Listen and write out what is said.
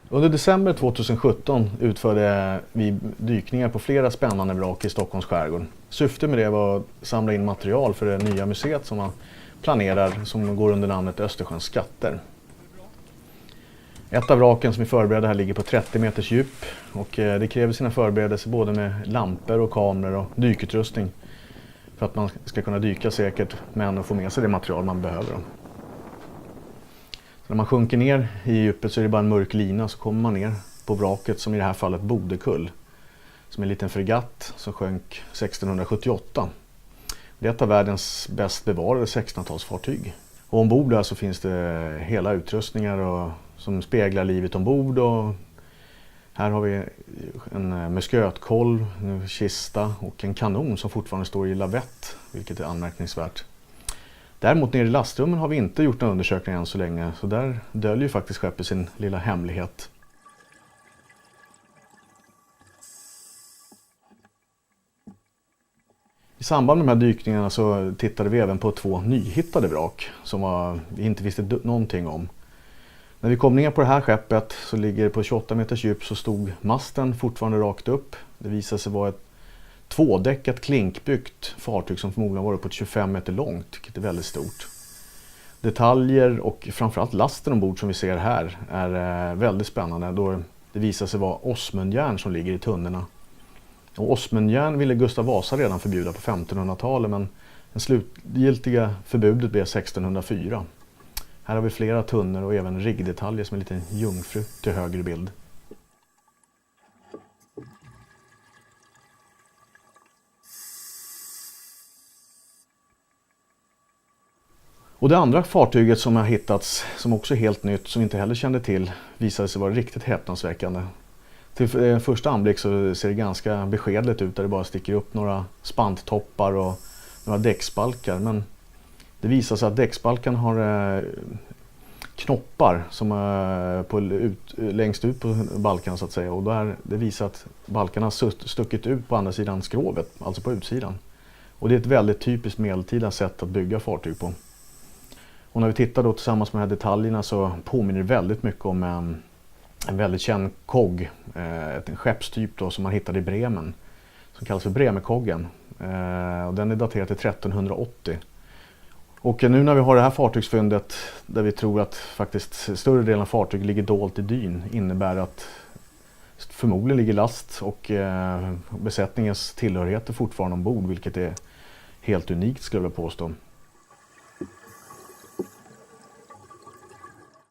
Under december 2017 utförde vi dykningar på flera spännande vrak i Stockholms skärgård. Syftet med det var att samla in material för det nya museet som man planerar, som går under namnet Östersjöns skatter. Ett av vraken som vi förberedde här ligger på 30 meters djup och det kräver sina förberedelser både med lampor och kameror och dykutrustning för att man ska kunna dyka säkert men få med sig det material man behöver. Så när man sjunker ner i djupet så är det bara en mörk lina, så kommer man ner på vraket som i det här fallet Bodekull, som är en liten fregatt som sjönk 1678. Det är ett av världens bäst bevarade 1600-talsfartyg. Och ombord där så finns det hela utrustningar som speglar livet ombord. Och här har vi en muskötkolv, en kista och en kanon som fortfarande står i lavett, vilket är anmärkningsvärt. Däremot nere i lastrummen har vi inte gjort någon undersökning än så länge, så där döljer faktiskt skeppet sin lilla hemlighet. I samband med de här dykningarna så tittade vi även på 2 nyhittade vrak som vi inte visste någonting om. När vi kom ner på det här skeppet så ligger på 28 meters djup så stod masten fortfarande rakt upp. Det visade sig vara ett 2-däckat klinkbyggt fartyg som förmodligen var på 25 meter långt, vilket är väldigt stort. Detaljer och framförallt lasten ombord som vi ser här är väldigt spännande då det visar sig vara osmundjärn som ligger i tunnorna. Och osmundjärn ville Gustav Vasa redan förbjuda på 1500-talet, men det slutgiltiga förbudet blev 1604. Här har vi flera tunnor och även riggdetaljer som en liten jungfru till höger bild. Och det andra fartyget som har hittats, som också är helt nytt, som vi inte heller kände till, visade sig vara riktigt häpnadsväckande. Till första anblick så ser det ganska beskedligt ut där det bara sticker upp några spanttoppar och några däcksbalkar. Men det visar sig att däcksbalkan har knoppar som är längst ut på balkan så att säga. Och det visar att balkarna har stuckit ut på andra sidan skrovet, alltså på utsidan. Och det är ett väldigt typiskt medeltida sätt att bygga fartyg på. Och när vi tittar då tillsammans med de här detaljerna så påminner det väldigt mycket om en väldigt känd kogg, en skeppstyp då som man hittade i Bremen, som kallas för Bremekoggen. Och den är daterad till 1380. Och nu när vi har det här fartygsfyndet där vi tror att faktiskt större delen av fartyget ligger dolt i dyn, innebär att förmodligen ligger last och besättningens tillhörigheter fortfarande ombord, vilket är helt unikt skulle jag påstå.